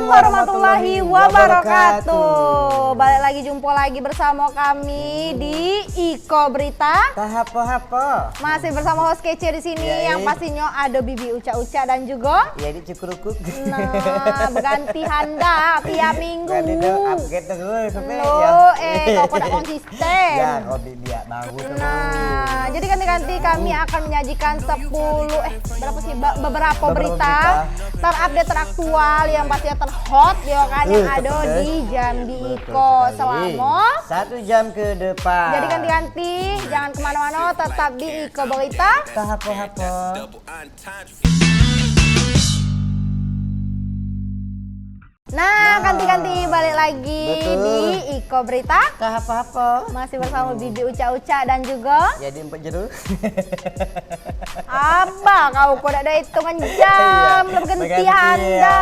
warahmatullahi wabarakatuh. Balik lagi, jumpa lagi bersama kami di Iko Berita. Tahapo-hapo. Masih bersama host kece di sini yang pastinya ada Bibi Uca-Uca dan juga ya di Cukurukuk. Nah, berganti handa tiap minggu. Upgrade terus Kau tidak konsisten. Ya, kopi dia bagus terus. Nah, jadi ganti-ganti kami akan menyajikan beberapa berita terupdate, teraktual yang pastinya terhot ya kan yang ada di Jambi Iko selama 1 jam ke depan. Jadi ganti-ganti, jangan kemana-mana, tetap di Iko Berita. Tahapo-hapo. Nah, ganti-ganti balik lagi di Iko Berita. Tahapo-hapo. Masih bersama Bibi Uca-Uca dan juga jadi empat jeruk. Abah, kau tidak ada hitungan jam, berganti anda.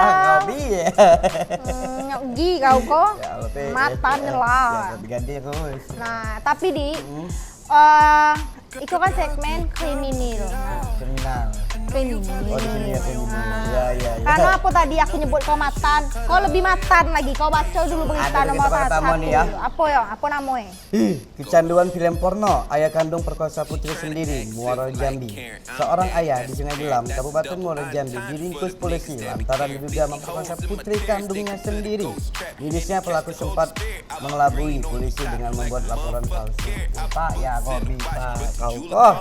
Nyogi kau kok, matanya lah. Ganti terus. Nah, tapi di Iko kan segmen kriminal. Kriminal. Oh, di sini ya kriminal. Ya. Karena apa tadi aku nyebut kau matan? Kau lebih matan lagi. Kau baca dulu berita nomor 1. Ya. Apa ya? Apa namanya? Kecanduan film porno, ayah kandung perkosa putri sendiri, Muaro Jambi. Seorang ayah di Sungai Gelam, Kabupaten Muaro Jambi, diringkus polisi lantaran diduga memperkosa putri kandungnya sendiri. Mirisnya pelaku sempat mengelabui polisi dengan membuat laporan palsu. Pak ya kok bisa kau kok?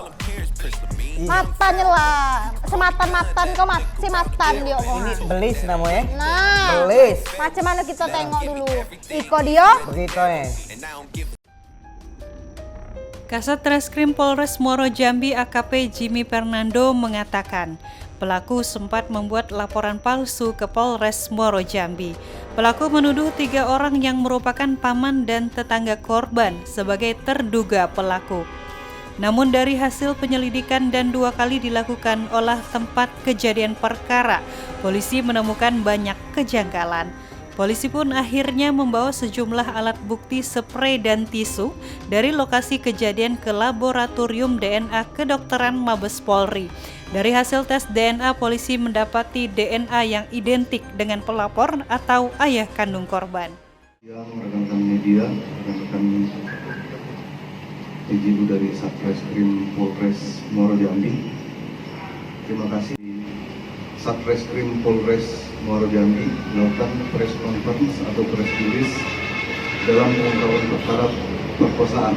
Matanya lah, sematan-matan kau si matan dia kok. Ini belis namanya. Nah, belis. Macam mana kita tengok dulu? Iko dia. Begitu Kasat Reskrim Polres Muaro Jambi AKP Jimmy Fernando mengatakan pelaku sempat membuat laporan palsu ke Polres Muaro Jambi. Pelaku menuduh 3 orang yang merupakan paman dan tetangga korban sebagai terduga pelaku. Namun dari hasil penyelidikan dan 2 kali dilakukan olah tempat kejadian perkara, polisi menemukan banyak kejanggalan. Polisi pun akhirnya membawa sejumlah alat bukti spray dan tisu dari lokasi kejadian ke laboratorium DNA kedokteran Mabes Polri. Dari hasil tes DNA, polisi mendapati DNA yang identik dengan pelapor atau ayah kandung korban. Yang rekan-rekan media, rekan-rekan ibu dari Satreskrim Polres Muaro Jambi. Terima kasih Satreskrim Polres Muaro Jambi melakukan press conference atau press release dalam pengungkapan perkara perkosaan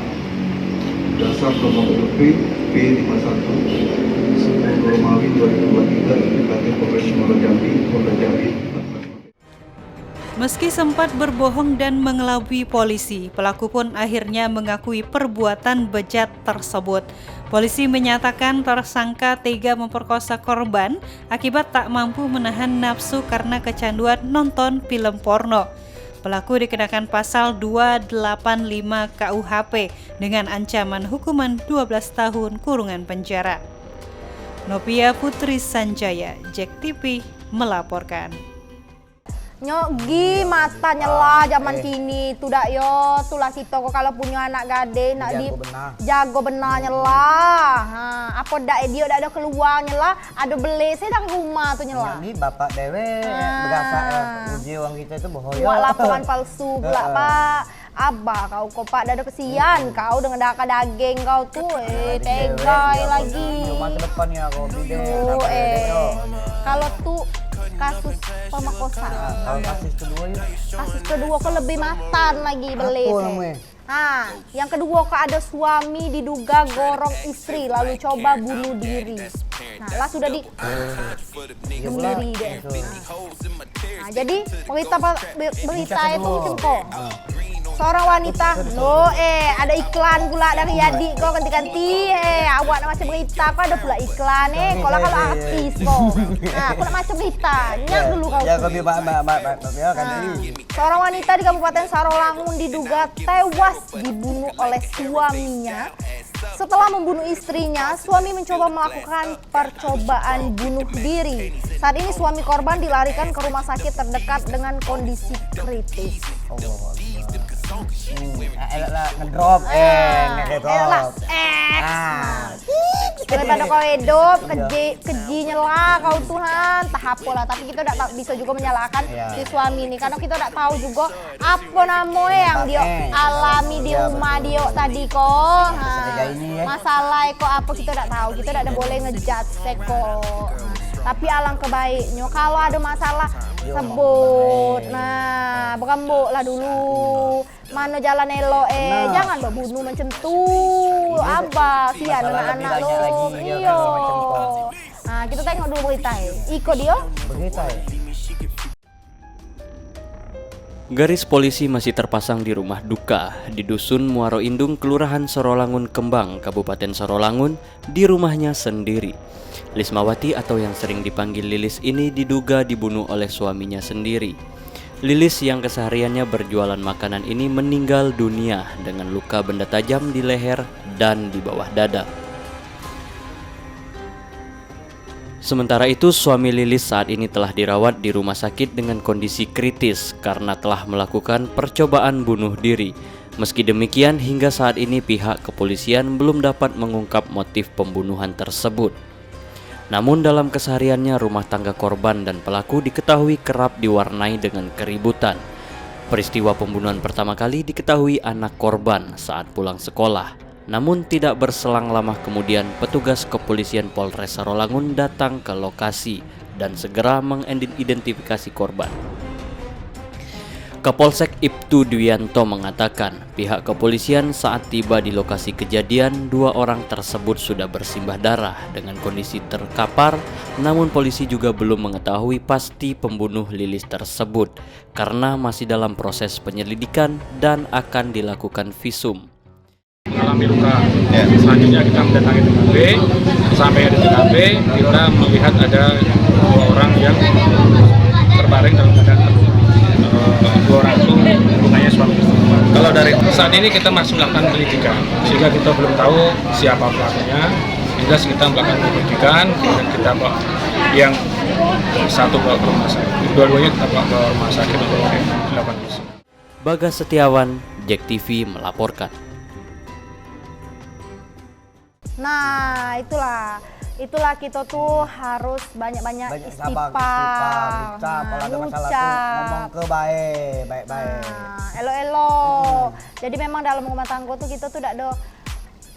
dasar nomor UP B51 10 Romawi 2023 indikatif Polres Muaro Jambi, Polda Jambi. Meski sempat berbohong dan mengelabui polisi, pelaku pun akhirnya mengakui perbuatan bejat tersebut. Polisi menyatakan tersangka tega memperkosa korban akibat tak mampu menahan nafsu karena kecanduan nonton film porno. Pelaku dikenakan pasal 285 KUHP dengan ancaman hukuman 12 tahun kurungan penjara. Novia Putri Sanjaya, JEK TV melaporkan. Nyogi matanya lah zaman kini tudak yo tulah kita kok kalau punya anak gade nak jago benarnya lah. Apa dak dia dak ada keluarnya lah, ada beli saya dak rumah tuh nyela. Ini bapak dewe berasa uji uang kita itu bohong. Buat laporan palsu pula Pak. Abah kau kok Pak ada kesian kau dengan daka daging kau tuh tegai lagi. Cuma ke depannya kau bide. Kalau tuh kasus pemerkosaan. Kalau kasus kedua ya? Kasus kedua kok lebih matan lagi beli. Yang kedua kok ada suami diduga gorong istri lalu coba bunuh diri. Nah, lah sudah bunuh diri deh. Nah, jadi berita itu cengkok. Seorang wanita, ada iklan pula dari Yadi kok ganti-ganti, awak nak macam berita, kok ada pula iklan kalau artis kok. Nah, aku nak macam berita, nyak dulu kau. Ya, kami ganti. Seorang wanita di Kabupaten Sarolangun diduga tewas dibunuh oleh suaminya. Setelah membunuh istrinya, suami mencoba melakukan percobaan bunuh diri. Saat ini suami korban dilarikan ke rumah sakit terdekat dengan kondisi kritis. Elaklah ngedrop, ngedrop. Daripada kau hidup, keji nyela kau Tuhan, tak apa lah. Tapi kita tidak bisa juga menyalahkan si suami ini, karena kita tidak tahu juga apa namanya yang dia alami di rumah dia tadi kok. Masalah kok apa kita tidak tahu, kita tidak ada boleh ngejudge kok. Tapi alangkah baiknya kalau ada masalah sebut, nah berembuk lah dulu. Mana jalan elok jangan berbunuh macam tu. Abah, sian anak-anak lo. Iyo. Nah, kita tengok dulu berita Iko dia. Berita Garis polisi masih terpasang di rumah duka di Dusun Muaro Indung, Kelurahan Sorolangun Kembang, Kabupaten Sorolangun, di rumahnya sendiri. Lismawati atau yang sering dipanggil Lilis ini diduga dibunuh oleh suaminya sendiri. Lilis yang kesehariannya berjualan makanan ini meninggal dunia dengan luka benda tajam di leher dan di bawah dada. Sementara itu, suami Lilis saat ini telah dirawat di rumah sakit dengan kondisi kritis karena telah melakukan percobaan bunuh diri. Meski demikian, hingga saat ini pihak kepolisian belum dapat mengungkap motif pembunuhan tersebut. Namun dalam kesehariannya, rumah tangga korban dan pelaku diketahui kerap diwarnai dengan keributan. Peristiwa pembunuhan pertama kali diketahui anak korban saat pulang sekolah. Namun tidak berselang lama kemudian petugas kepolisian Polres Sorolangun datang ke lokasi dan segera mengidentifikasi korban. Kapolsek Ibtu Dwianto mengatakan pihak kepolisian saat tiba di lokasi kejadian, 2 orang tersebut sudah bersimbah darah dengan kondisi terkapar, namun polisi juga belum mengetahui pasti pembunuh Lilis tersebut karena masih dalam proses penyelidikan dan akan dilakukan visum. Mengalami luka. Selanjutnya kita mendatangi TKP. Sampai di TKP kita melihat ada 2 orang yang terbaring dalam keadaan terluka. 2 orang itu lukanya suami istri. Kalau dari saat ini kita masih melakukan penyelidikan, sehingga kita belum tahu siapa pelakunya. Jelas kita melakukan penyelidikan dan kita bawa yang satu bawa ke rumah sakit, dua-duanya kita bawa ke rumah sakit untuk dilakukan visum. Bagas Setiawan, JEK TV melaporkan. Nah, itulah kita tuh harus banyak-banyak istighfar, kalau ada masalah tuh ngomong ke baik-baik. Nah, elo-elo. Jadi memang dalam rumah tangga tuh kita tuh tidak ada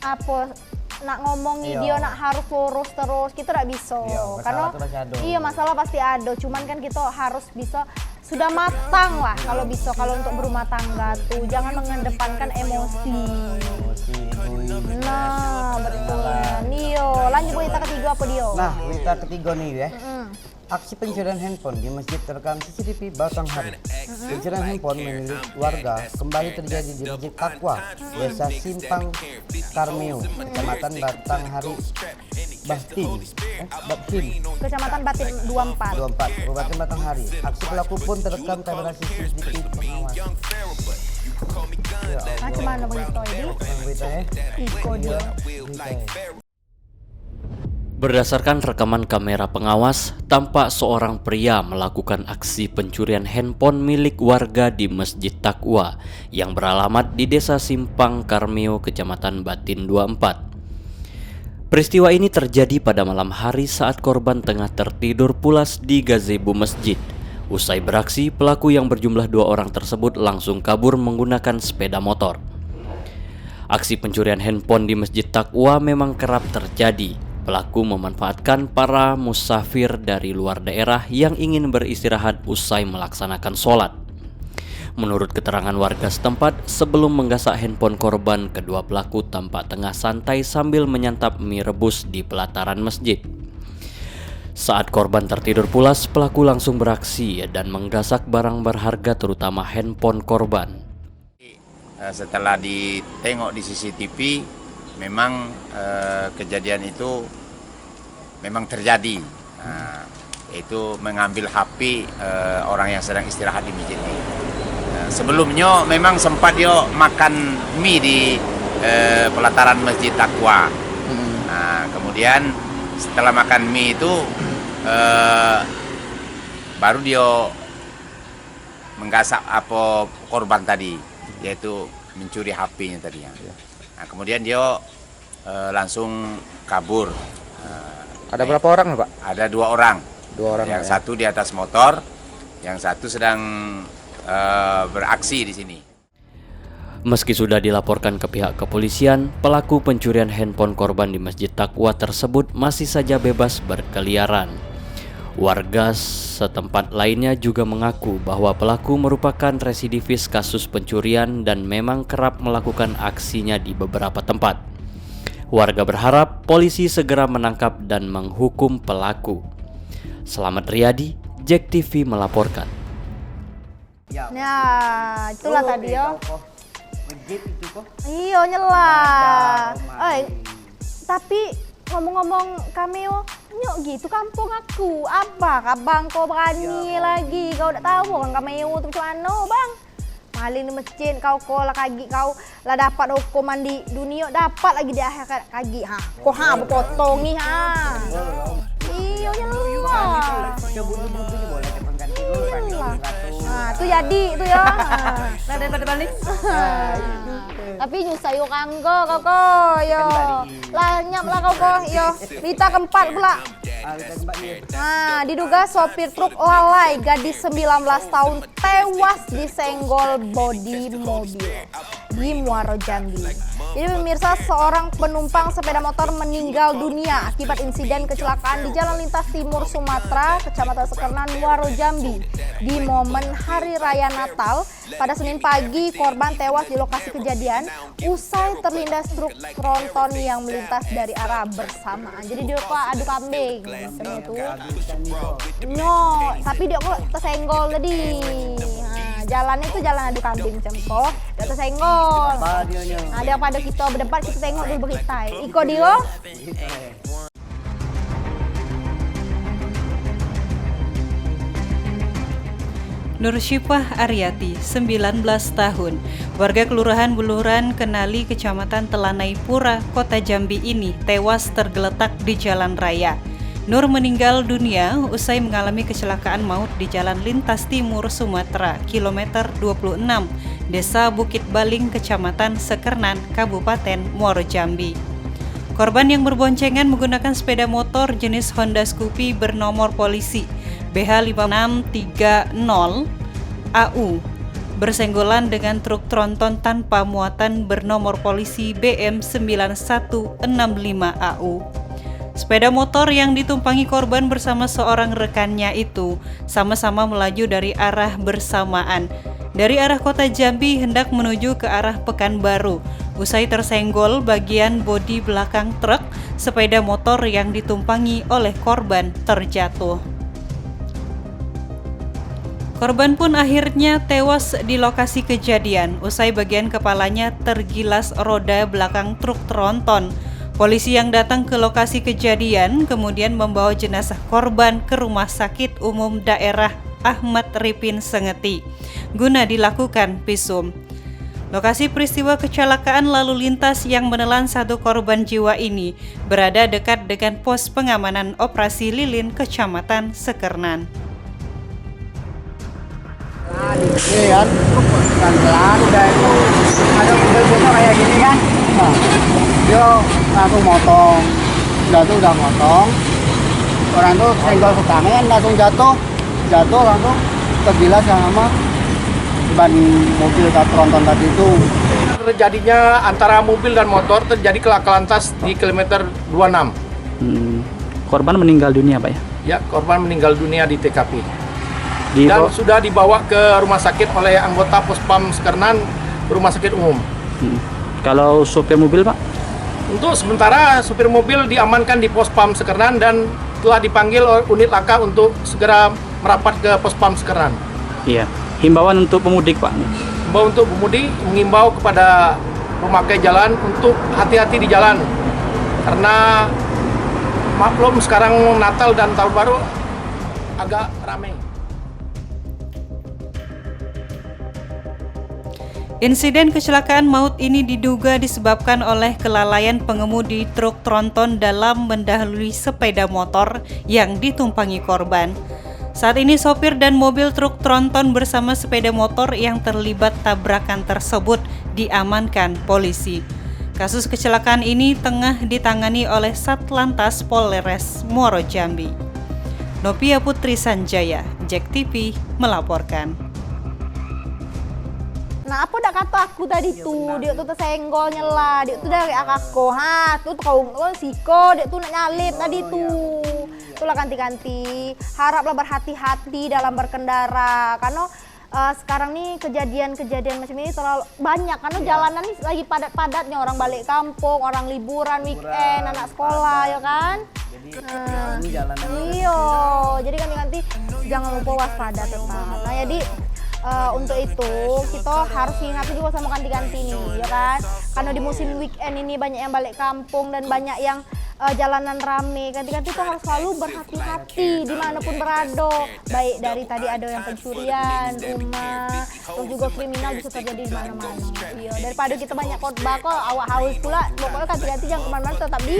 apa nak ngomongi dia nak harus lurus terus, kita tidak bisa. Karena masalah pasti ada, cuman kan kita harus bisa sudah matang lah kalau bisa, kalau untuk berumah tangga tuh jangan mengedepankan emosi. Nah, betul. Nio, lanjut berita ketiga apa Dio? Nah, berita ketiga nih ya. Aksi pencurian handphone di masjid terekam CCTV Batang Hari. Pencurian handphone milik warga kembali terjadi di Masjid Taqwa, Desa Simpang Karmeo, Kecamatan Batang Hari, Batin, Kecamatan Batin 24, Kabupaten Batang Hari. Aksi pelaku pun terekam kamera CCTV pengawas. Macam mana berita ini? Iko dia. Berdasarkan rekaman kamera pengawas, tampak seorang pria melakukan aksi pencurian handphone milik warga di Masjid Taqwa yang beralamat di Desa Simpang Karmeo, Kecamatan Batin 24. Peristiwa ini terjadi pada malam hari saat korban tengah tertidur pulas di gazebo masjid. Usai beraksi, pelaku yang berjumlah 2 orang tersebut langsung kabur menggunakan sepeda motor. Aksi pencurian handphone di Masjid Taqwa memang kerap terjadi. Pelaku memanfaatkan para musafir dari luar daerah yang ingin beristirahat usai melaksanakan sholat. Menurut keterangan warga setempat, sebelum menggasak handphone korban, kedua pelaku tampak tengah santai sambil menyantap mie rebus di pelataran masjid. Saat korban tertidur pulas, pelaku langsung beraksi dan menggasak barang berharga terutama handphone korban. Setelah ditengok di CCTV, memang kejadian itu memang terjadi, yaitu mengambil HP orang yang sedang istirahat di masjid ini. Sebelumnya memang sempat dia makan mie di pelataran Masjid Taqwa. Kemudian setelah makan mie itu baru dia menggasak apa korban tadi, yaitu mencuri HP-nya tadi. Nah, kemudian dia langsung kabur. Ada berapa orang Pak? Ada 2 orang. 2 orang. Yang ya? satu di atas motor, yang satu sedang beraksi di sini. Meski sudah dilaporkan ke pihak kepolisian, pelaku pencurian handphone korban di Masjid Taqwa tersebut masih saja bebas berkeliaran. Warga setempat lainnya juga mengaku bahwa pelaku merupakan residivis kasus pencurian dan memang kerap melakukan aksinya di beberapa tempat. Warga berharap polisi segera menangkap dan menghukum pelaku. Selamat Riyadi, Jack TV melaporkan. Nah, itulah tadi yo. Wajib itu kok. Iya nyelah. Tapi ngomong-ngomong cameo, nyok gitu kampung aku. Apa abang kau berani lagi? Kau udah tahu kan cameo itu macam mana, bang? Maling di masjid kau lah kaki kau lah dapat hukuman di dunia, dapat lagi di akhirat kaki. Kau berpotong nih Iya nyelah. Nah, itu jadi itu ya. Nah, daripada balik. Tapi nyusah yo kanggo kau yo. Lah nyap lah kau yo. Berita keempat pula. Nah, diduga sopir truk lalai, gadis 19 tahun tewas disenggol bodi mobil di Muaro Jambi. Jadi pemirsa, seorang penumpang sepeda motor meninggal dunia akibat insiden kecelakaan di Jalan Lintas Timur Sumatera, Kecamatan Sekernan, Muaro Jambi. Di momen Hari Raya Natal, pada Senin pagi korban tewas di lokasi kejadian usai terlindas truk tronton yang melintas dari arah bersamaan. Jadi dia kok adu kambing itu. Tapi dia kok tersenggol tadi. Nah, jalannya itu jalan adu kambing cempo, dia tersenggol. Nah, daripada kita berdebat, kita tengok dulu berita. Iko dia. Nur Syifah Aryati, 19 tahun, warga Kelurahan Buluran Kenali, Kecamatan Telanai Pura, Kota Jambi ini tewas tergeletak di jalan raya. Nur meninggal dunia usai mengalami kecelakaan maut di Jalan Lintas Timur Sumatera, kilometer 26, Desa Bukit Baling, Kecamatan Sekernan, Kabupaten Muaro Jambi. Korban yang berboncengan menggunakan sepeda motor jenis Honda Scoopy bernomor polisi BH5630 AU bersenggolan dengan truk tronton tanpa muatan bernomor polisi BM9165 AU. Sepeda motor yang ditumpangi korban bersama seorang rekannya itu sama-sama melaju dari arah bersamaan. Dari arah kota Jambi hendak menuju ke arah Pekanbaru. Usai tersenggol bagian bodi belakang truk, sepeda motor yang ditumpangi oleh korban terjatuh. Korban pun akhirnya tewas di lokasi kejadian usai bagian kepalanya tergilas roda belakang truk tronton. Polisi yang datang ke lokasi kejadian kemudian membawa jenazah korban ke Rumah Sakit Umum Daerah Ahmad Ripin Sengeti guna dilakukan visum. Lokasi peristiwa kecelakaan lalu lintas yang menelan satu korban jiwa ini berada dekat dengan pos pengamanan operasi lilin Kecamatan Sekernan. Ini kan pelan-pelan udah itu ada mobil-mobil kayak gini kan. Nah, dia langsung motong. Udah motong. Orang tuh senggol ke tangan langsung jatuh langsung tergilas sama ban mobil tronton tadi itu. Terjadinya antara mobil dan motor terjadi kelaka lantas di kilometer 26. Korban meninggal dunia Pak ya? Ya, korban meninggal dunia di TKP. Dan sudah dibawa ke rumah sakit oleh anggota Pospam Sekernan, rumah sakit umum. Kalau sopir mobil Pak? Untuk sementara supir mobil diamankan di Pospam Sekernan dan telah dipanggil unit laka untuk segera merapat ke Pospam Sekernan. Iya. Himbauan untuk pemudik Pak? Himbau untuk pemudik, mengimbau kepada pemakai jalan untuk hati-hati di jalan. Karena maklum sekarang Natal dan Tahun Baru agak ramai. Insiden kecelakaan maut ini diduga disebabkan oleh kelalaian pengemudi truk tronton dalam mendahului sepeda motor yang ditumpangi korban. Saat ini sopir dan mobil truk tronton bersama sepeda motor yang terlibat tabrakan tersebut diamankan polisi. Kasus kecelakaan ini tengah ditangani oleh Satlantas Polres Muaro Jambi. Novia Putri Sanjaya, JEK TV melaporkan. Nah, apa dak kata aku tadi tuh, dia tuh tersenggol nyela, dia tuh dari akako, tuh kau siko, dia tuh nak nyalip tadi tuh. Itulah ganti-ganti, haraplah berhati-hati dalam berkendara, karena sekarang nih kejadian-kejadian macam ini terlalu banyak, karena jalanan nih lagi padat-padatnya, orang balik kampung, orang liburan, weekend, anak sekolah, ya kan? Iya, jadi ganti-ganti jangan lupa waspada tetap. Nah, jadi untuk itu kita harus ingat juga sama ganti-ganti nih, ya kan? Karena di musim weekend ini banyak yang balik kampung dan banyak yang jalanan rame. Ganti-ganti itu harus selalu berhati-hati dimanapun berada. Baik dari tadi ada yang pencurian rumah, terus juga kriminal bisa terjadi di mana-mana. Iya, daripada kita banyak khotbah kok awak haus pula. Pokoknya ganti-ganti jangan kemana-mana, tetap di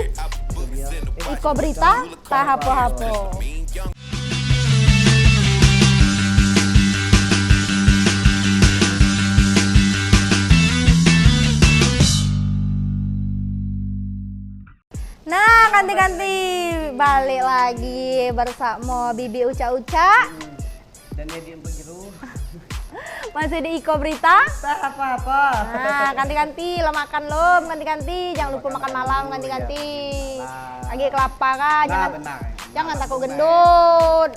Iko Berita tahapo-hapo. Nah, ganti-ganti balik lagi bersama Bibi Uca-Uca Dan Edi Empuk Jeru. masih di Iko Berita. Apa-apa. Nah, ganti-ganti lo makan lo, ganti-ganti jangan lupa makan malam, ganti-ganti. Lagi kelaparan, jangan takut gendut.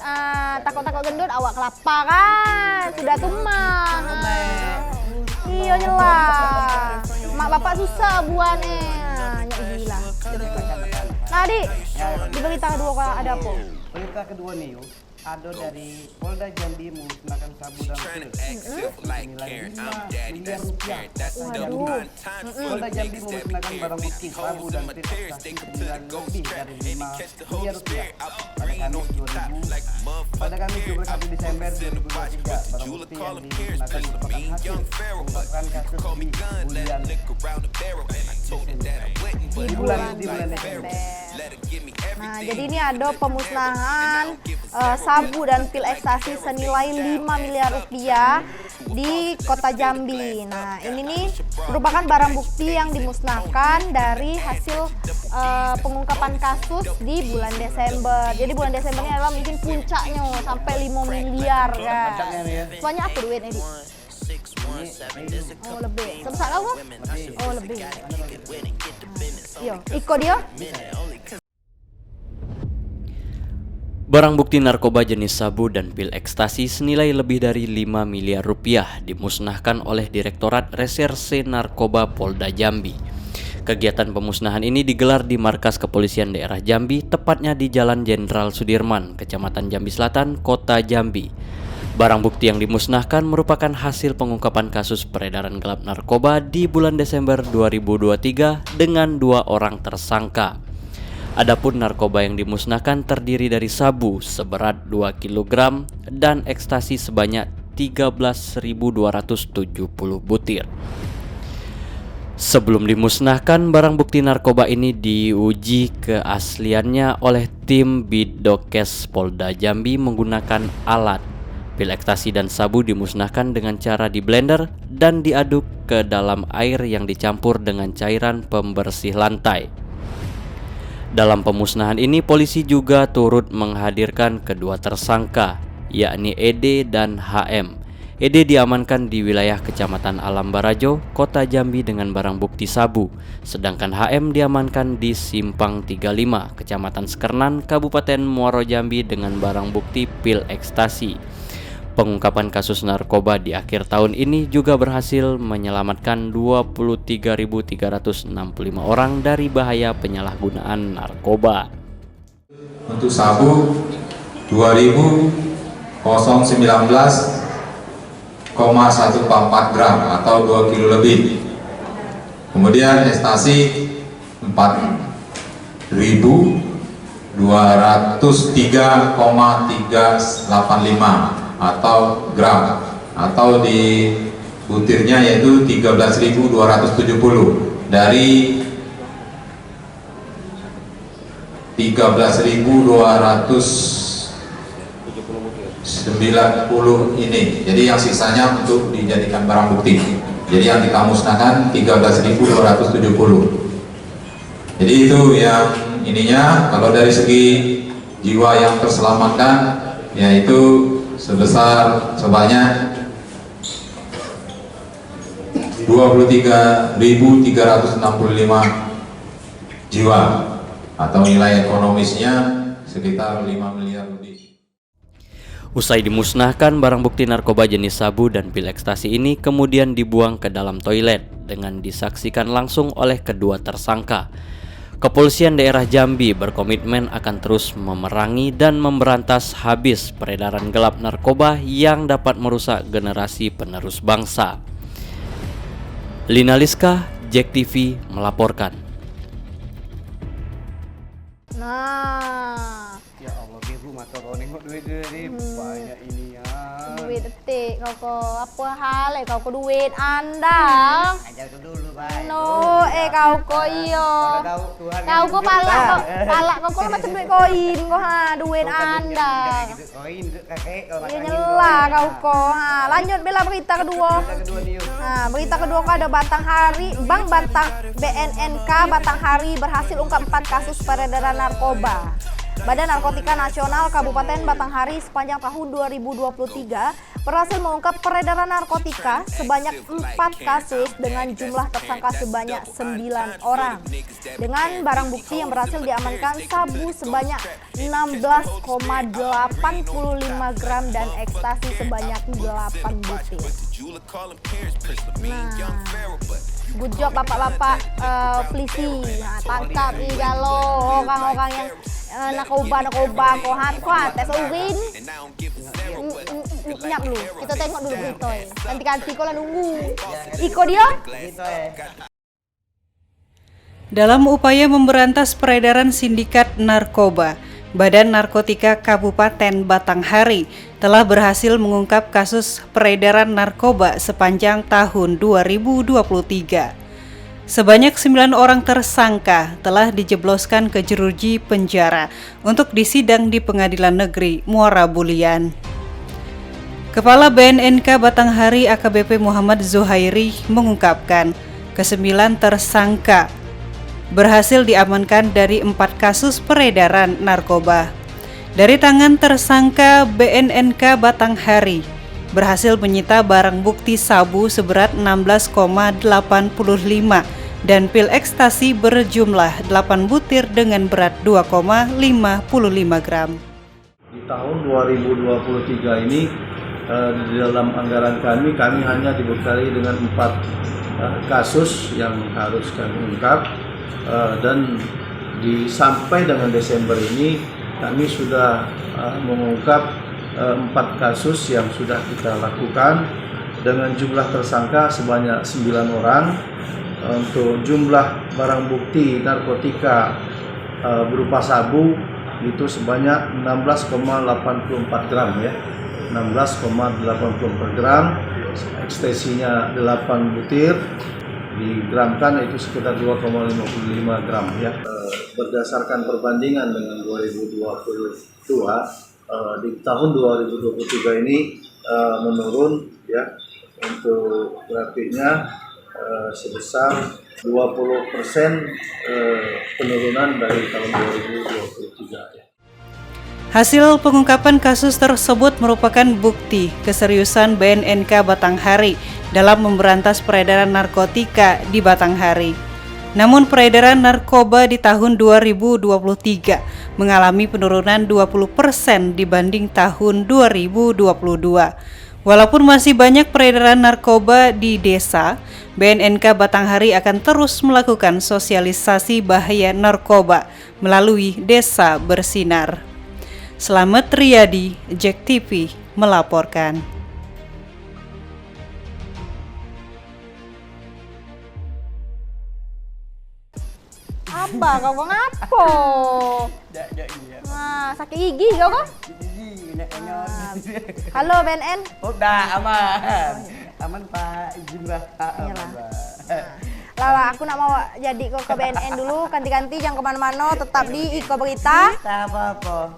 Takut gendut awak kelaparan, sudah tumah. Iya nyelah. Mak bapak susah buahnya. Gila. Nah, di berita kedua ada apa? Berita kedua nih, ada dari Polda Jambi memusnahkan sabu dan pil senilai 5 miliar rupiah. Waduh. Polda Jambi memusnahkan barang bukti sabu dan pil ekstasi senilai lebih dari 5 miliar rupiah pada Kamis 21 Desember 2023. Barang bukti yang dimusnahkan merupakan hasil pengungkapan kasus di bulan Desember. Nah, jadi ini ada pemusnahan sabu dan pil ekstasi senilai 5 miliar rupiah di Kota Jambi. Nah, ini nih merupakan barang bukti yang dimusnahkan dari hasil pengungkapan kasus di bulan Desember. Jadi bulan Desember ini adalah mungkin puncaknya sampai 5 miliar kan. Soalnya apa duitnya ini? Oh, lebih. Sebesar apa? Oh, lebih. Yo, Iko dia. Barang bukti narkoba jenis sabu dan pil ekstasi senilai lebih dari 5 miliar rupiah dimusnahkan oleh Direktorat Reserse Narkoba Polda Jambi. Kegiatan pemusnahan ini digelar di Markas Kepolisian Daerah Jambi, tepatnya di Jalan Jenderal Sudirman, Kecamatan Jambi Selatan, Kota Jambi. Barang bukti yang dimusnahkan merupakan hasil pengungkapan kasus peredaran gelap narkoba di bulan Desember 2023 dengan 2 orang tersangka. Adapun narkoba yang dimusnahkan terdiri dari sabu seberat 2 kg dan ekstasi sebanyak 13.270 butir. Sebelum dimusnahkan, barang bukti narkoba ini diuji keasliannya oleh tim Bidokes Polda Jambi menggunakan alat. Pil ekstasi dan sabu dimusnahkan dengan cara di blender dan diaduk ke dalam air yang dicampur dengan cairan pembersih lantai. Dalam pemusnahan ini, polisi juga turut menghadirkan kedua tersangka, yakni ED dan HM. ED diamankan di wilayah Kecamatan Alam Barajo, Kota Jambi dengan barang bukti sabu, sedangkan HM diamankan di Simpang 35, Kecamatan Sekernan, Kabupaten Muaro Jambi dengan barang bukti pil ekstasi. Pengungkapan kasus narkoba di akhir tahun ini juga berhasil menyelamatkan 23.365 orang dari bahaya penyalahgunaan narkoba. Untuk sabu 2019,144 gram atau 2 kilo lebih. Kemudian ekstasi 4.203,385 atau gram, atau di butirnya yaitu 13.270 dari 13.290 ini. Jadi yang sisanya untuk dijadikan barang bukti. Jadi yang kita musnahkan 13.270. Jadi itu yang ininya. Kalau dari segi jiwa yang terselamatkan, yaitu sebanyak 23.365 jiwa, atau nilai ekonomisnya sekitar 5 miliar lebih. Usai dimusnahkan, barang bukti narkoba jenis sabu dan pil ekstasi ini kemudian dibuang ke dalam toilet dengan disaksikan langsung oleh kedua tersangka. Kepolisian daerah Jambi berkomitmen akan terus memerangi dan memberantas habis peredaran gelap narkoba yang dapat merusak generasi penerus bangsa. Lina Liska, JEK TV melaporkan. Nah, Ya Allah, biru mata kau nengok duit dia ni banyak ini ya. duit detik kau apa hal kau duit anda? Ajar tu dulu baik. No, kau iyo. Kau palak kau macam duit koin kau duit anda. Koin kakek kau Iya nyela kau lanjut bela berita kedua. Berita kedua kau ada Batanghari, Bank BNNK Batanghari berhasil ungkap 4 kasus peredaran narkoba. Badan Narkotika Nasional Kabupaten Batanghari sepanjang tahun 2023 berhasil mengungkap peredaran narkotika sebanyak 4 kasus dengan jumlah tersangka sebanyak 9 orang. Dengan barang bukti yang berhasil diamankan sabu sebanyak 16,85 gram dan ekstasi sebanyak 8 butir. Nah, good job bapak-bapak polisi. Tangkap galo orang-orang yang narkoba kau tes urin. Nyap dulu, kita tengok dulu berita. Ganti-ganti kau lah nunggu. Iko dia. Dalam upaya memberantas peredaran sindikat narkoba, Badan Narkotika Kabupaten Batanghari telah berhasil mengungkap kasus peredaran narkoba sepanjang tahun 2023. Sebanyak 9 orang tersangka telah dijebloskan ke jeruji penjara untuk disidang di Pengadilan Negeri Muara Bulian. Kepala BNNK Batanghari AKBP Muhammad Zuhairi mengungkapkan, ke-9 tersangka berhasil diamankan dari 4 kasus peredaran narkoba. Dari tangan tersangka, BNNK Batanghari berhasil menyita barang bukti sabu seberat 16,85 dan pil ekstasi berjumlah 8 butir dengan berat 2,55 gram. Di tahun 2023 ini di dalam anggaran kami hanya dibekali dengan 4 kasus yang harus kami ungkap, dan sampai dengan Desember ini kami sudah mengungkap 4 kasus yang sudah kita lakukan dengan jumlah tersangka sebanyak 9 orang. Untuk jumlah barang bukti narkotika berupa sabu itu sebanyak 16,84 gram ya. 16,84 gram, ekstasinya 8 butir, digramkan itu sekitar 2,55 gram ya. Berdasarkan perbandingan dengan 2022, di tahun 2023 ini menurun ya, untuk grafiknya sebesar 20% penurunan dari tahun 2023 ya. Hasil pengungkapan kasus tersebut merupakan bukti keseriusan BNNK Batanghari dalam memberantas peredaran narkotika di Batanghari. Namun peredaran narkoba di tahun 2023 mengalami penurunan 20% dibanding tahun 2022. Walaupun masih banyak peredaran narkoba di desa, BNNK Batanghari akan terus melakukan sosialisasi bahaya narkoba melalui Desa Bersinar. Slamet Riyadi, JEK TV melaporkan. Apa kau ngapo? Nah, sakit gigi kau kah? Halo BNN. Udah aman. Aman Pak, izin Mbak. Lala, aku nak mau jadi kau ke BNN dulu, ganti-ganti jangan kemana-mana, tetap di Iko Berita. Tak apa-apa.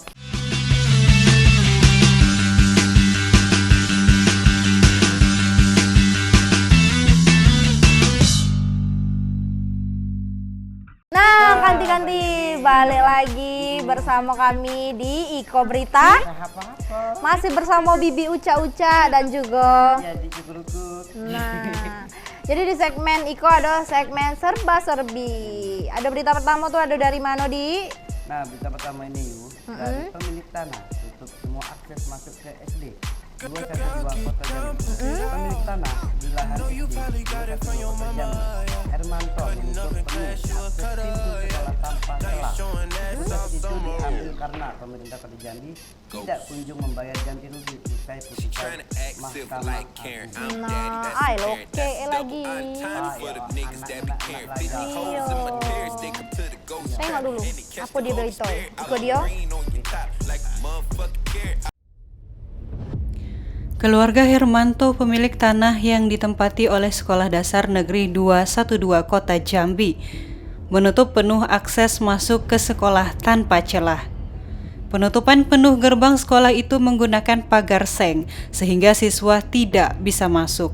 Ganti balik lagi bersama kami di Iko Berita. Masih bersama Bibi Uca-Uca dan juga Nah, jadi di segmen Iko ada segmen serba-serbi. Ada berita pertama tuh ada dari mana di? Nah, berita pertama ini dari pemilik tanah tutup semua akses masuk ke SD 212 Kota Jambi. Pemilik tanah di lahan SD 212 Kota Jambi, Hermanto, menutup penuh akses pintu sekolah tanpa celah. Keputusan itu diambil karena pemerintah Kota Jambi tidak kunjung membayar ganti rugi usai putusan Mahkamah Agung. Nah, ay loke lagi. Iyo. Tengok dulu, apa dia beritahu? Iko dia. Keluarga Hermanto, pemilik tanah yang ditempati oleh Sekolah Dasar Negeri 212 Kota Jambi, menutup penuh akses masuk ke sekolah tanpa celah. Penutupan penuh gerbang sekolah itu menggunakan pagar seng, sehingga siswa tidak bisa masuk.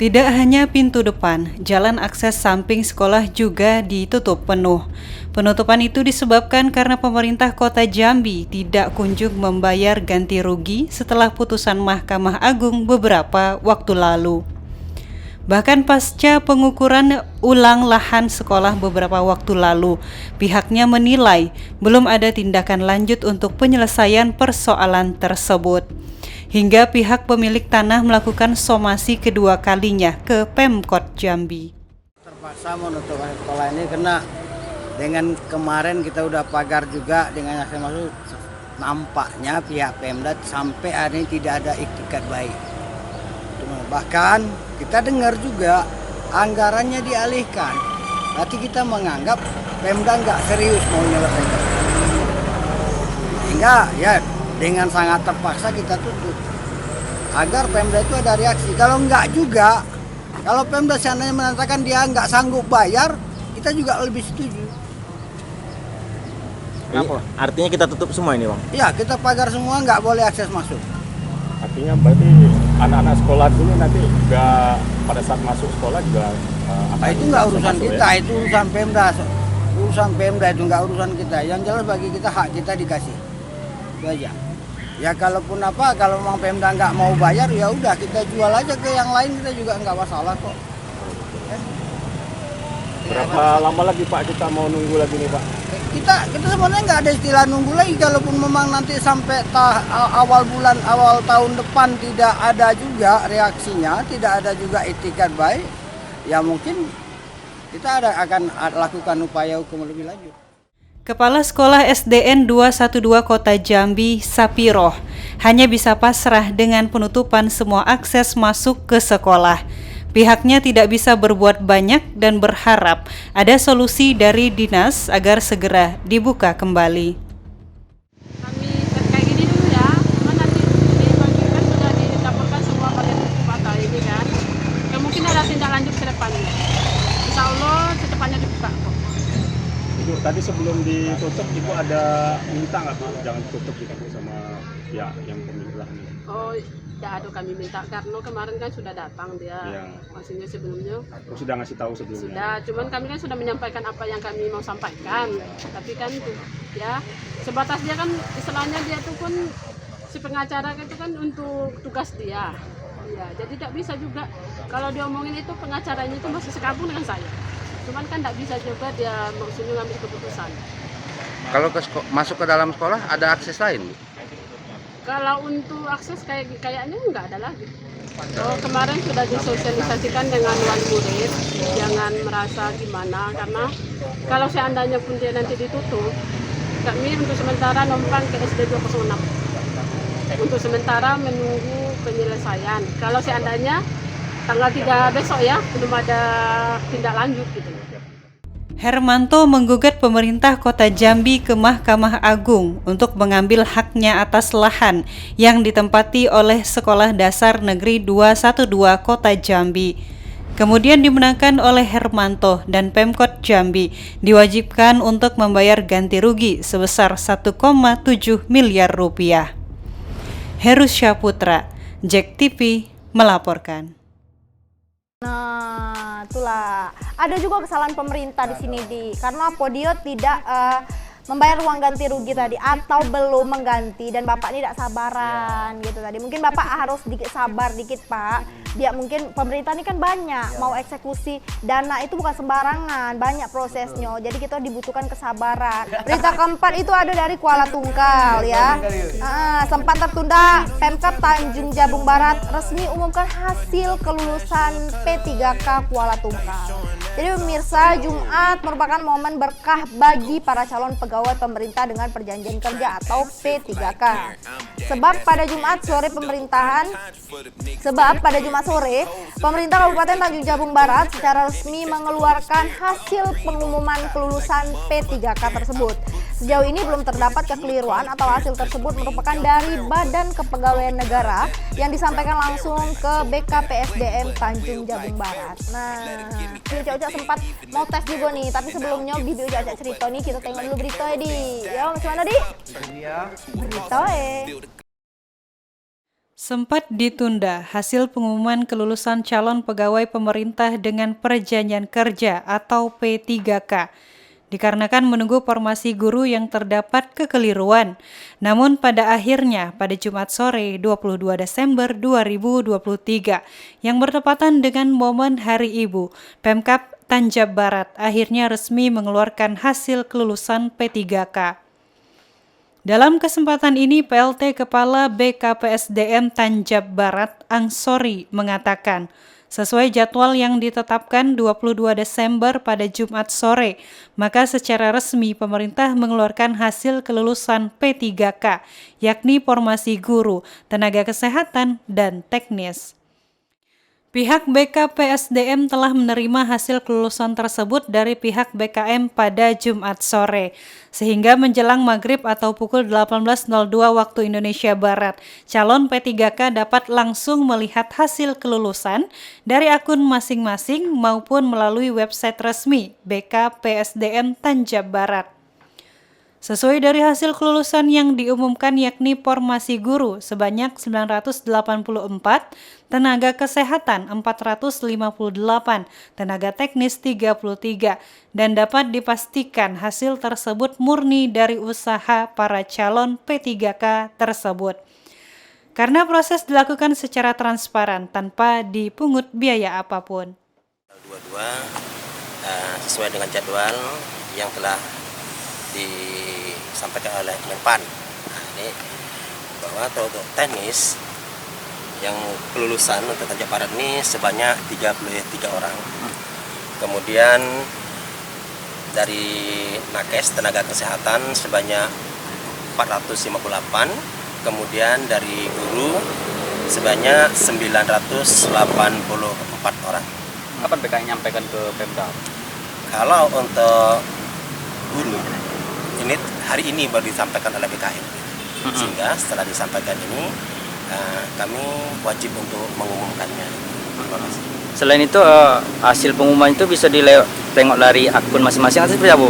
Tidak hanya pintu depan, jalan akses samping sekolah juga ditutup penuh. Penutupan itu disebabkan karena pemerintah Kota Jambi tidak kunjung membayar ganti rugi setelah putusan Mahkamah Agung beberapa waktu lalu. Bahkan pasca pengukuran ulang lahan sekolah beberapa waktu lalu, pihaknya menilai belum ada tindakan lanjut untuk penyelesaian persoalan tersebut. Hingga pihak pemilik tanah melakukan somasi kedua kalinya ke Pemkot Jambi. Terpaksa menutup sekolah ini karena dengan kemarin kita udah pagar juga dengan akses masuk, nampaknya pihak Pemda sampai hari ini tidak ada iktikat baik. Bahkan kita dengar juga anggarannya dialihkan. Berarti kita menganggap Pemda nggak serius mau menyelesaikan. Sehingga ya dengan sangat terpaksa kita tutup agar Pemda itu ada reaksi. Kalau enggak juga, kalau Pemda seandainya mengatakan dia nggak sanggup bayar, kita juga lebih setuju. Kenapa? Artinya kita tutup semua ini, Bang? Ya, kita pagar semua, nggak boleh akses masuk. Artinya berarti anak-anak sekolah dulu nanti juga pada saat masuk sekolah juga Itu nggak urusan kita, ya? Itu urusan Pemda. Urusan Pemda itu nggak urusan kita. Yang jelas bagi kita hak kita dikasih. Itu aja. Ya kalaupun apa, kalau memang Pemda nggak mau bayar, ya udah kita jual aja ke yang lain, kita juga nggak masalah kok. Berapa lama lagi Pak kita mau nunggu lagi nih Pak? Kita sebenarnya nggak ada istilah nunggu lagi. Kalaupun memang nanti sampai awal tahun depan tidak ada juga reaksinya, tidak ada juga itikat baik, ya mungkin kita akan lakukan upaya hukum lebih lanjut. Kepala Sekolah SDN 212 Kota Jambi, Sapiroh, hanya bisa pasrah dengan penutupan semua akses masuk ke sekolah. Pihaknya tidak bisa berbuat banyak dan berharap ada solusi dari dinas agar segera dibuka kembali. Kami kayak gini dulu ya, cuman nanti ini bagi kan sudah dilaporkan semua pada kota ini kan. Ya mungkin ada tindak lanjut ke depannya. Insya Allah secepatnya dibuka kok. Ibu tadi sebelum ditutup Ibu ada minta nggak Bu jangan tutup gitu sama pihak yang pemilik lahan? Oh, tidak ada kami minta karena kemarin kan sudah datang dia, ya. Maksudnya sebelumnya. Sudah ngasih tahu sebelumnya? Sudah, cuman kami kan sudah menyampaikan apa yang kami mau sampaikan. Tapi kan ya sebatas dia kan istilahnya dia itu pun si pengacara itu kan untuk tugas dia. Ya, jadi tidak bisa juga kalau dia omongin itu pengacaranya itu masih sekampung dengan saya. Cuman kan tidak bisa juga dia maksudnya ngambil keputusan. Kalau masuk ke dalam sekolah ada akses lain, Bu? Kalau untuk akses kayaknya nggak ada lagi. Oh, kemarin sudah disosialisasikan dengan wali murid, jangan merasa gimana karena kalau seandainya pun dia nanti ditutup, kami untuk sementara numpang ke SD 206. Untuk sementara menunggu penyelesaian. Kalau seandainya tanggal 3 besok ya belum ada tindak lanjut gitu. Hermanto menggugat pemerintah Kota Jambi ke Mahkamah Agung untuk mengambil haknya atas lahan yang ditempati oleh Sekolah Dasar Negeri 212 Kota Jambi. Kemudian dimenangkan oleh Hermanto dan Pemkot Jambi diwajibkan untuk membayar ganti rugi sebesar 1,7 miliar rupiah. Herus Syaputra, JEK TV melaporkan. Nah, itulah ada juga kesalahan pemerintah di sini karena Podio tidak membayar uang ganti rugi tadi atau belum mengganti dan Bapak ini tidak sabaran gitu tadi. Mungkin Bapak harus sabar dikit Pak. Dia mungkin pemerintah ini kan banyak mau eksekusi dana itu bukan sembarangan, banyak prosesnya. Jadi kita dibutuhkan kesabaran. Berita keempat itu ada dari Kuala Tungkal ya. Sempat tertunda, Pemkab Tanjung Jabung Barat resmi umumkan hasil kelulusan P3K Kuala Tungkal. Jadi pemirsa, Jumat merupakan momen berkah bagi para calon pegawai pemerintah dengan perjanjian kerja atau P3K. Sebab pada Jumat sore pemerintah Kabupaten Tanjung Jabung Barat secara resmi mengeluarkan hasil pengumuman kelulusan P3K tersebut. Sejauh ini belum terdapat kekeliruan atau hasil tersebut merupakan dari Badan Kepegawaian Negara yang disampaikan langsung ke BKPSDM Tanjung Jabung Barat. Nah, Bibi Uca sempat mau tes juga nih, tapi sebelumnya Bibi Uca cerita nih, kita tengok dulu berita di. Ya, macam mana di? Berita Sempat ditunda hasil pengumuman kelulusan calon pegawai pemerintah dengan perjanjian kerja atau P3K. Dikarenakan menunggu formasi guru yang terdapat kekeliruan. Namun pada akhirnya pada Jumat sore 22 Desember 2023 yang bertepatan dengan momen Hari Ibu, Pemkab Tanjab Barat akhirnya resmi mengeluarkan hasil kelulusan P3K. Dalam kesempatan ini, PLT Kepala BKPSDM Tanjab Barat, Angsori, mengatakan, sesuai jadwal yang ditetapkan 22 Desember pada Jumat sore, maka secara resmi pemerintah mengeluarkan hasil kelulusan P3K, yakni formasi guru, tenaga kesehatan, dan teknis. Pihak BKPSDM telah menerima hasil kelulusan tersebut dari pihak BKM pada Jumat sore. Sehingga menjelang maghrib atau pukul 18.02 waktu Indonesia Barat, calon P3K dapat langsung melihat hasil kelulusan dari akun masing-masing maupun melalui website resmi BKPSDM Tanjab Barat. Sesuai dari hasil kelulusan yang diumumkan yakni formasi guru sebanyak 984, tenaga kesehatan 458, tenaga teknis 33, dan dapat dipastikan hasil tersebut murni dari usaha para calon P3K tersebut. Karena proses dilakukan secara transparan tanpa dipungut biaya apapun. Sesuai dengan jadwal yang telah disampaikan oleh Menpan. Nah, ini bahwa untuk teknis yang kelulusan untuk Tanjab Barat ini sebanyak 33 orang. Kemudian dari nakes tenaga kesehatan sebanyak 458. Kemudian dari guru sebanyak 984 orang. Kapan BKN nyampaikan ke Pemda? Kalau untuk guru ini hari ini baru disampaikan oleh BKN, sehingga setelah disampaikan ini kami wajib untuk mengumumkannya. Selain itu hasil pengumuman itu bisa tengok dari akun masing-masing atau seperti apa?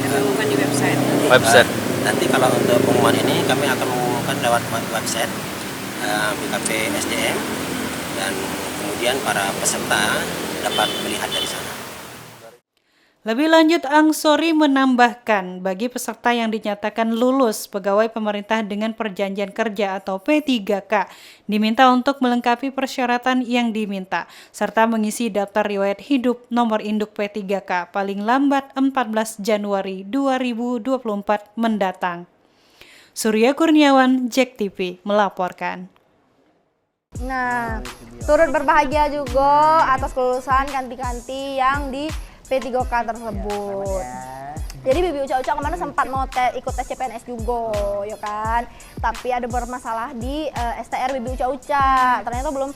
Diumumkan di website. Nanti kalau untuk pengumuman ini kami akan mengumumkan lewat website BKPSDM dan kemudian para peserta dapat melihat dari sana. Lebih lanjut, Angsori menambahkan bagi peserta yang dinyatakan lulus pegawai pemerintah dengan perjanjian kerja atau P3K diminta untuk melengkapi persyaratan yang diminta serta mengisi daftar riwayat hidup nomor induk P3K paling lambat 14 Januari 2024 mendatang. Surya Kurniawan, JEK TV melaporkan. Nah, turut berbahagia juga atas kelulusan kanti-kanti yang di P3K tersebut. Jadi Bibi Uca kemana sempat mau ikut tes CPNS juga, ya kan? Tapi ada bermasalah di STR Bibi Uca. Ternyata belum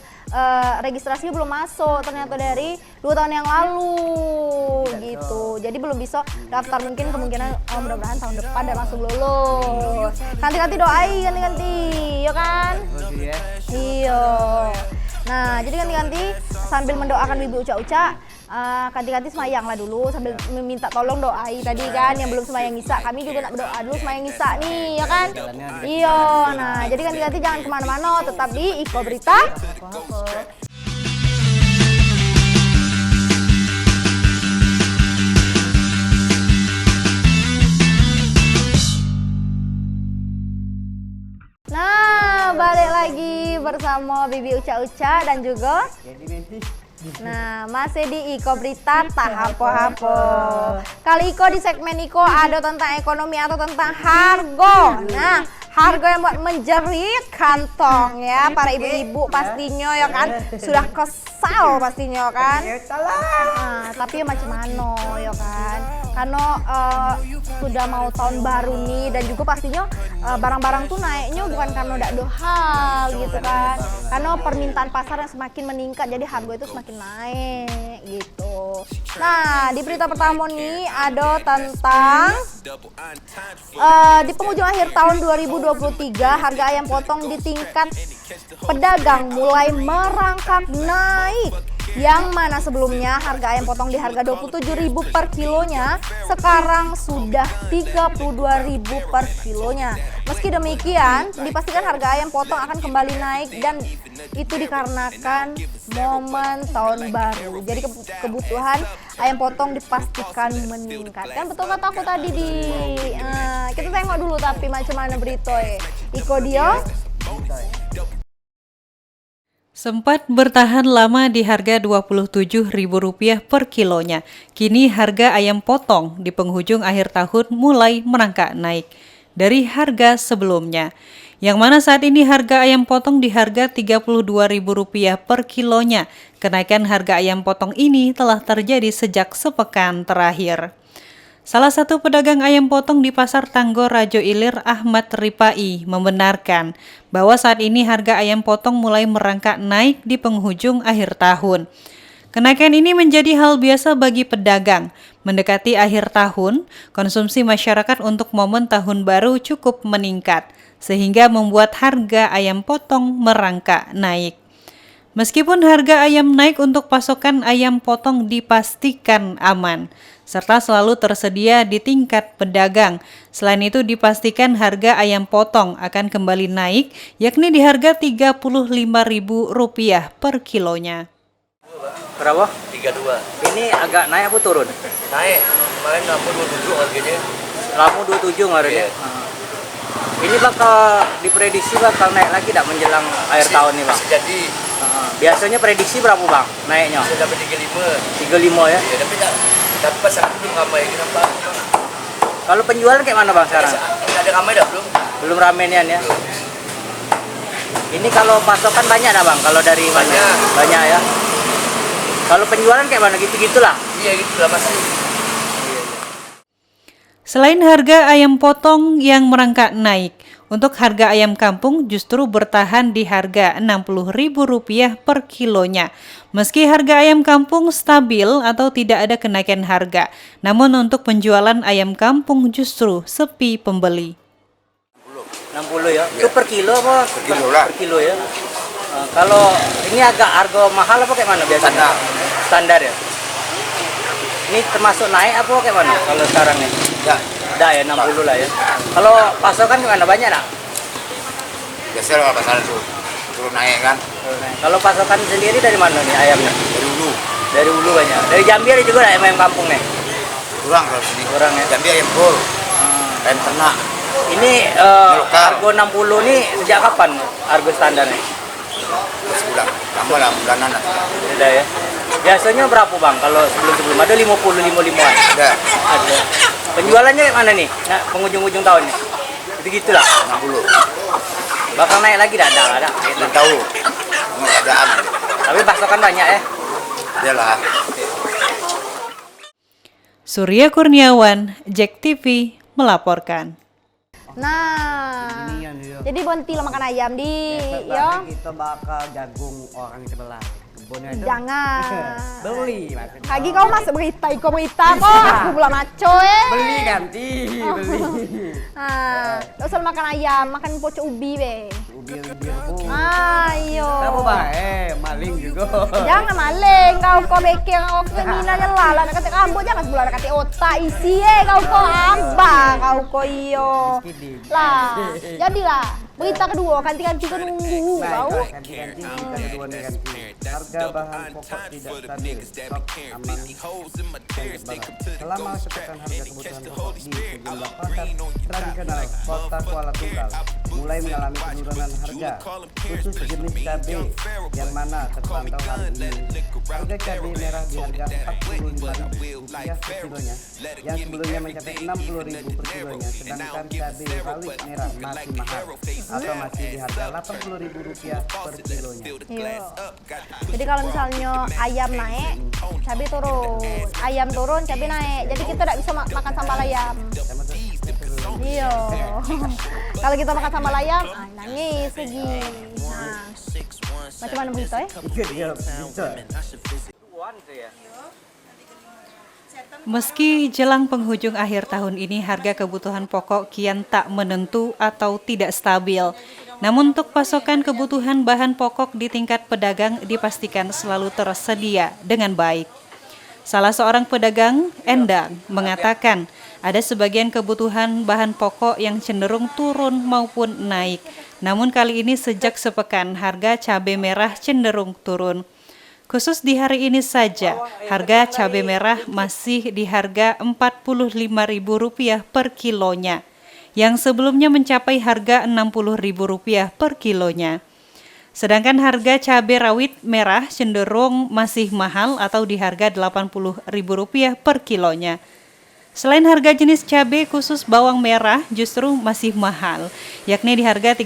registrasinya belum masuk. Ternyata dari 2 tahun yang lalu gitu. Jadi belum bisa daftar, mungkin kemungkinan mudah-mudahan tahun depan dan langsung lulus. Kanti-kanti doain kanti-kanti, ya kan? Iya. Nah, jadi kanti-kanti sambil mendoakan Bibi Uca, kanti-kanti semayang lah dulu sambil meminta tolong doai tadi kan yang belum semayang Isa. Kami juga nak berdoa dulu semayang Isa nih, ya kan? Iya. Nah, jadi kanti-kanti jangan kemana-mana, tetap di Iko Berita. sama Bibi Uca-Uca dan juga nah, masih di Iko Berita tak hapo-hapo. Kali Iko di segmen Iko ada tentang ekonomi atau tentang harga. Nah, harga yang buat menjerit kantong ya para ibu-ibu pastinya ya kan. Sudah kesal pastinya kan. Nah, tapi macam mana ya kan. Karena sudah mau tahun baru nih dan juga pastinya barang-barang tuh naiknya bukan karena tidak ada hal gitu kan. Karena permintaan pasar yang semakin meningkat jadi harga itu semakin naik gitu. Nah, di berita pertama nih ada tentang di penghujung akhir tahun 2023 harga ayam potong di tingkat pedagang mulai merangkak naik. Yang mana sebelumnya harga ayam potong di harga 27.000 per kilonya sekarang sudah 32.000 per kilonya. Meski demikian, dipastikan harga ayam potong akan kembali naik dan itu dikarenakan momen tahun baru. Jadi kebutuhan ayam potong dipastikan meningkat. Kan betul kata aku tadi di kita tengok dulu tapi macam mana berita Iko dia. Sempat bertahan lama di harga Rp27.000 per kilonya. Kini harga ayam potong di penghujung akhir tahun mulai merangkak naik dari harga sebelumnya. Yang mana saat ini harga ayam potong di harga Rp32.000 per kilonya. Kenaikan harga ayam potong ini telah terjadi sejak sepekan terakhir. Salah satu pedagang ayam potong di Pasar Tanggor Rajo Ilir, Ahmad Ripai, membenarkan bahwa saat ini harga ayam potong mulai merangkak naik di penghujung akhir tahun. Kenaikan ini menjadi hal biasa bagi pedagang. Mendekati akhir tahun, konsumsi masyarakat untuk momen tahun baru cukup meningkat, sehingga membuat harga ayam potong merangkak naik. Meskipun harga ayam naik untuk pasokan ayam potong dipastikan aman, serta selalu tersedia di tingkat pedagang. Selain itu dipastikan harga ayam potong akan kembali naik, yakni di harga Rp35.000 per kilonya. Berapa? 32. Ini agak naik apa turun? Naik. Kemarin 27 harganya. Lamu 27 harganya. Ini bakal diprediksi bakal naik lagi tidak menjelang akhir tahun nih, Bang? Jadi biasanya prediksi berapa, Bang, naiknya? sudah dapat 35. 35 ya? Iya, tapi pasaran belum ramai kenapa? Kalau penjualan kayak mana, Bang, sekarang? Tidak ada ramai dah belum. Belum ramai nian ya? Ini kalau pasokan banyak dah, Bang, kalau dari Banyak. Banyak ya? Kalau penjualan kayak mana? Gitu-gitulah? Iya, gitulah masih. Selain harga ayam potong yang merangkak naik, untuk harga ayam kampung justru bertahan di harga Rp60.000 per kilonya. Meski harga ayam kampung stabil atau tidak ada kenaikan harga, namun untuk penjualan ayam kampung justru sepi pembeli. 60 ya? Itu per kilo apa? Per kilo lah. Per kilo ya? Kalau ini agak harga mahal apa kayak mana biasanya? Standar ya? Ini termasuk naik apa kayak mana kalau sekarang nih? Dah ya 60 lah ya. Kalau pasokan gimana, banyak nak? Biasa kalau pasaran tuh turun naik kan. Kalau pasokan sendiri dari mana nih ayamnya? Dari Hulu. Dari Hulu banyak. Dari Jambi ada juga ayam kampung nih? Kurang kalau sini. Kurang ya. Jambi ayam pol. Ayam ternak. Ini harga 60 nih sejak kapan harga standarnya? Sebulan. Lama lah, bulanan lah. Sudah ya. Biasanya berapa, Bang, kalau sebelum-sebelum? Ada 50-55-an? Ada. Ada. Penjualannya kayak mana nih? Nah, penghujung-ujung tahun nih? Itu gitulah. 60. Bakal naik lagi dah, ada. Belum tahu. Pengadaan. Tapi pasokan banyak ya? Iyalah. Surya Kurniawan, Jack TV melaporkan. Nah, jadi bonti lo makan ayam di yo. Kita bakal jagung orang sebelah. Jangan. Beli maksudnya. Lagi kau masuk berita kok. Aku pula maco Beli ganti, beli. Nah, gak usah makan ayam, makan pocok ubi be. Ubi. Ayo. Kamu maling juga. Jangan maling, kau beking kau kemina lah. Nak kata rambut jangan sebelah nak kata otak isi kau abang kau iyo. Lah, jadilah. Berita kedua, ganti-ganti ke nunggu. Tahu? Ganti-ganti berita kedua ganti. Harga bahan pokok tidak stabil, stok aman selama sepekan harga kebutuhan pokok di sejumlah pasar tradisional Kota Kuala Tunggal mulai mengalami penurunan harga, khusus jenis cabai yang mana terpantau hari ini. Harga cabai merah di harga Rp45.000 per kilonya, yang sebelumnya mencapai Rp60.000 per kilonya, sedangkan cabai rawit merah masih mahal atau masih di harga Rp80.000 per kilonya. Iya. Jadi kalau misalnya ayam naik, cabai turun, ayam turun, cabai naik. Jadi kita tidak bisa makan sambal ayam. Iya. Kalau kita makan sambal ayam, nangis lagi. Nah, macam mana begitu ya? Iya, bisa. Meski jelang penghujung akhir tahun ini harga kebutuhan pokok kian tak menentu atau tidak stabil, namun untuk pasokan kebutuhan bahan pokok di tingkat pedagang dipastikan selalu tersedia dengan baik. Salah seorang pedagang, Endang, mengatakan ada sebagian kebutuhan bahan pokok yang cenderung turun maupun naik. Namun kali ini sejak sepekan harga cabai merah cenderung turun. Khusus di hari ini saja, harga cabai merah masih di harga Rp45.000 per kilonya, yang sebelumnya mencapai harga Rp60.000 per kilonya. Sedangkan harga cabai rawit merah cenderung masih mahal atau di harga Rp80.000 per kilonya. Selain harga jenis cabai khusus bawang merah justru masih mahal, yakni di harga